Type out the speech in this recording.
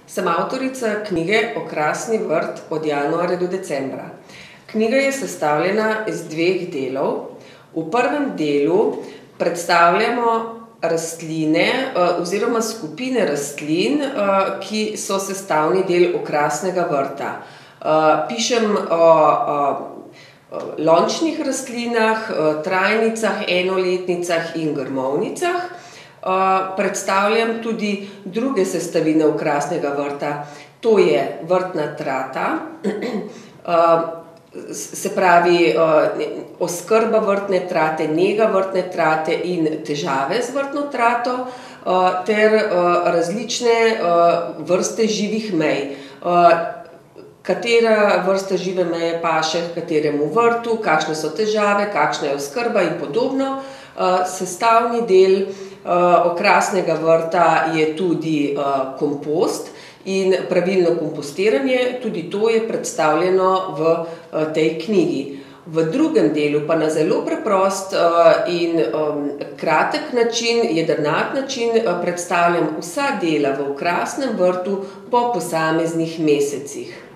Sem avtorica knjige Okrasni vrt od januarja do decembra. Knjiga je sestavljena iz dveh delov. V prvem delu predstavljamo rastline oziroma skupine rastlin, ki so sestavni del okrasnega vrta. Pišem o lončnih rastlinah, trajnicah, enoletnicah in grmovnicah. Predstavljam tudi druge sestavine okrasnega vrta. To je vrtna trata, se pravi oskrba vrtne trate, nega vrtne trate in težave z vrtno trato ter različne vrste živih mej. Katera vrsta žive meje paše kateremu vrtu, kakšne so težave, kakšna je oskrba in podobno. Sestavni del okrasnega vrta je tudi kompost in pravilno kompostiranje, tudi to je predstavljeno v tej knjigi. V drugem delu pa na zelo preprost in kratek način, jedrnat način predstavljam vsa dela v okrasnem vrtu po posameznih mesecih.